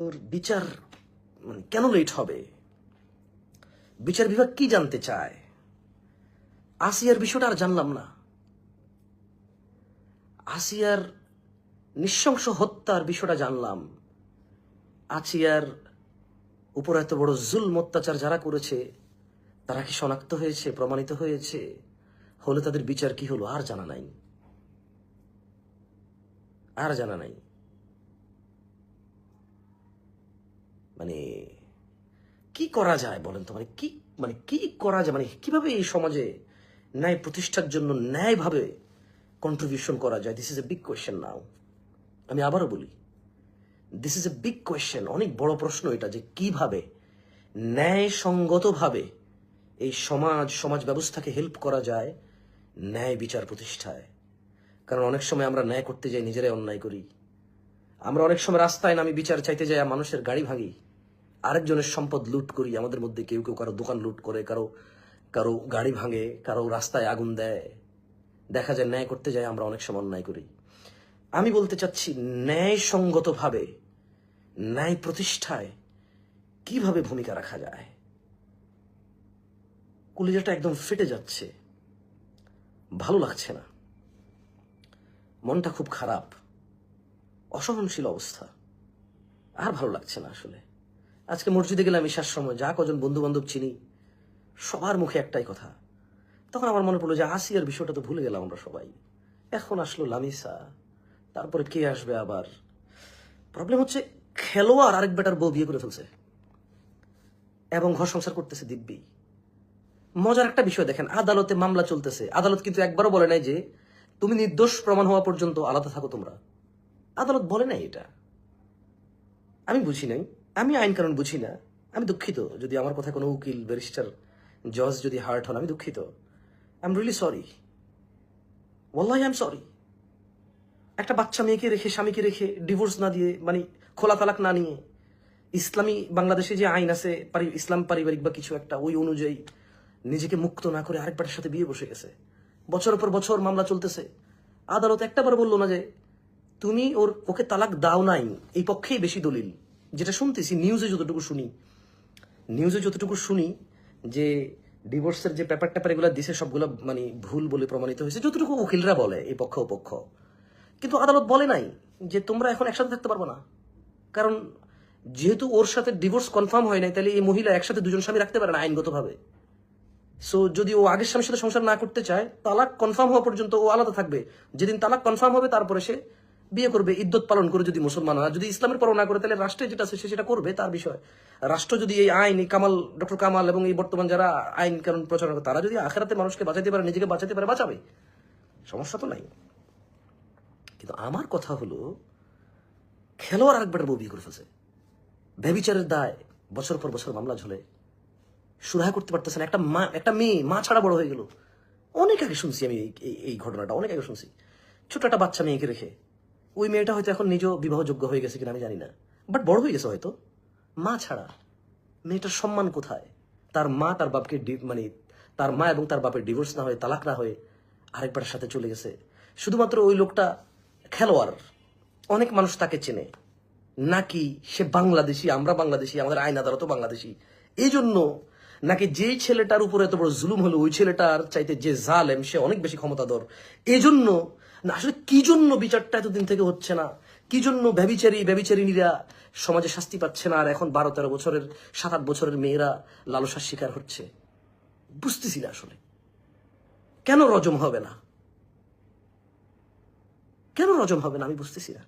ওর বিচার মানে কেন লেট হবে? বিচার বিভাগ কি জানতে চায়? আসিয়ার বিষয়টা আর জানলাম না। আসিয়ার নৃশংস হত্যার বিষয়টা জানলাম। আসিয়ার উপর এত বড় জুলম অত্যাচার যারা করেছে তারা কি শনাক্ত হয়েছে, প্রমাণিত হয়েছে? হলে তাদের বিচার কি হলো আর জানা নাই, আর জানা নাই। মানে কি করা যায় বলেন তো? কি করা যায়? কিভাবে এই সমাজে ন্যায় প্রতিষ্ঠার জন্য ন্যায়ভাবে কন্ট্রিবিউশন করা যায়? This is a big question now. আমি আবারও বলি, this is a big question, অনেক বড় প্রশ্ন এটা, যে কিভাবে ন্যায়সঙ্গতভাবে এই সমাজ ব্যবস্থাকে হেল্প করা যায় ন্যায় বিচার প্রতিষ্ঠায়। কারণ অনেক সময় আমরা ন্যায় করতে যাই নিজেরাই অন্যায় করি। আমরা অনেক সময় রাস্তায় নামি বিচার চাইতে যাই, মানুষের গাড়ি ভাঙি, আরেকজনের সম্পদ লুট করি। আমাদের মধ্যে কেউ কেউ কারো দোকান লুট করে, কারো গাড়ি ভাঙে, কারো রাস্তায় আগুন দেয়। দেখা যায় ন্যায় করতে যাই আমরা অনেক সময় অন্যায় করি। আমি বলতে চাচ্ছি, ন্যায়সঙ্গতভাবে ন্যায় প্রতিষ্ঠায় কিভাবে ভূমিকা রাখা যায়। কলিজাটা একদম ফেটে যাচ্ছে, ভালো লাগছে না, মনটা খুব খারাপ, অসহনশীল অবস্থা, আর ভালো লাগছে না আসলে। আজকে মসজিদে গেলাম ঈশার সময়, যা কজন বন্ধু বান্ধব চিনি সবার মুখে একটাই কথা। তখন আমার মনে পড়লো যে আসিয়ার বিষয়টা তো ভুলে গেলাম আমরা সবাই। এখন আসলো লামিসা, তারপরে কে আসবে আবার? প্রবলেম হচ্ছে খেলোয়াড় আরেক বেটার বউ বিয়ে করে ফেলছে এবং ঘর সংসার করতেছে দিব্যি। মজার একটা বিষয় দেখেন, আদালতে মামলা চলতেছে। আদালত কিন্তু একবারও বলে নাই যে তুমি নির্দোষ প্রমাণ হওয়া পর্যন্ত আলাদা থাকো তোমরা। আদালত বলে নাই এটা। আমি বুঝি নাই, আমি আইন কানুন বুঝি না। আমি দুঃখিত যদি আমার কথা কোনো উকিল, ব্যারিস্টার, জজ যদি হার্ট হন, আমি দুঃখিত। আই এম রিয়েলি সরি, ওয়াল্লাহি আই এম সরি। একটা বাচ্চা মেয়েকে রেখে, স্বামীকে রেখে, ডিভোর্স না দিয়ে, খোলা তালাক না নিয়ে, ইসলামী বাংলাদেশে যে আইন আছে, ইসলাম পারিবারিক বা কিছু একটা, ওই অনুযায়ী নিজেকে মুক্ত না করে আরেকবারের সাথে বিয়ে বসে গেছে। বছরের পর বছর মামলা চলতেছে। আদালত একটাবার বললো না যে তুমি ওকে তালাক দাও নাই। এই পক্ষেই বেশি দলিল, যেটা শুনতেছি নিউজে যতটুকু শুনি যে ডিভোর্সের যে পেপার ট্যাপার এগুলো দিছে সবগুলো ভুল বলে প্রমাণিত হয়েছে, যতটুকু উকিলরা বলে এই পক্ষ ও পক্ষ। কিন্তু আদালত বলে নাই যে তোমরা এখন একসাথে থাকতে পারবো না। কারণ যেহেতু ওর সাথে ডিভোর্স কনফার্ম হয় নাই, তাহলে এই মহিলা একসাথে দুজন স্বামী রাখতে পারে না আইনগতভাবে। সো যদি ও আগের স্বামীর সাথে সংসার না করতে চায়, তালাক কনফার্ম হওয়া পর্যন্ত ও আলাদা থাকবে। যেদিন তালাক কনফার্ম হবে তারপরে সে বিয়ে করবে, ইদ্যত পালন করে, যদি মুসলমান হয়। যদি ইসলামের পরও না করে, তাহলে রাষ্ট্রে যেটা আছে সে সেটা করবে, তার বিষয়। রাষ্ট্র যদি এই আইন, ডক্টর কামাল এবং এই বর্তমান যারা আইন কানুন প্রচারণা করে, তারা যদি আখেরাতে মানুষকে বাঁচাতে পারে, নিজেকে বাঁচাতে পারে, বাঁচাবে, সমস্যা তো নাই। কিন্তু আমার কথা হলো, খেলোয়াড় আরেকবার বউ বিয়ে করে ফেলছে, ব্যভিচারের দায়, বছর পর বছর মামলা ঝোলে, সুরাহা করতে পারতেছে না। একটা মেয়ে মা ছাড়া বড় হয়ে গেল। অনেক আগে শুনছি আমি এই ঘটনাটা, অনেক আগে শুনছি। ছোট একটা বাচ্চা মেয়েকে রেখে, ওই মেয়েটা হয়তো এখন নিজেও বিবাহযোগ্য হয়ে গেছে কিনা আমি জানি না, বাট বড় হয়ে গেছে হয়তো। মা ছাড়া মেয়েটার সম্মান কোথায়? তার মা তার বাপকে তার মা এবং তার বাপের ডিভোর্স না হয়ে, তালাক না হয়ে আরেকবার সাথে চলে গেছে। শুধুমাত্র ওই লোকটা খেলোয়াড়, অনেক মানুষ তাকে চেনে নাকি সে বাংলাদেশি, আমরা বাংলাদেশি, আমাদের আইন আদালতও বাংলাদেশি, এই জন্য নাকি যেই ছেলেটার উপরে এত বড় জুলুম হলো, ওই ছেলেটার চাইতে যে জালেম সে অনেক বেশি ক্ষমতাধর, এই জন্য না? আসলে কি জন্য বিচারটা এতদিন থেকে হচ্ছে না? কি জন্য ব্যভিচারিণীরা সমাজে শাস্তি পাচ্ছে না, আর এখন 12-13 বছরের, 7-8 বছরের মেয়েরা লালসার শিকার হচ্ছে? বুঝতেছি না আসলে। কেন রজম হবে না? কেন রজম হবে না আমি বুঝতেছি না।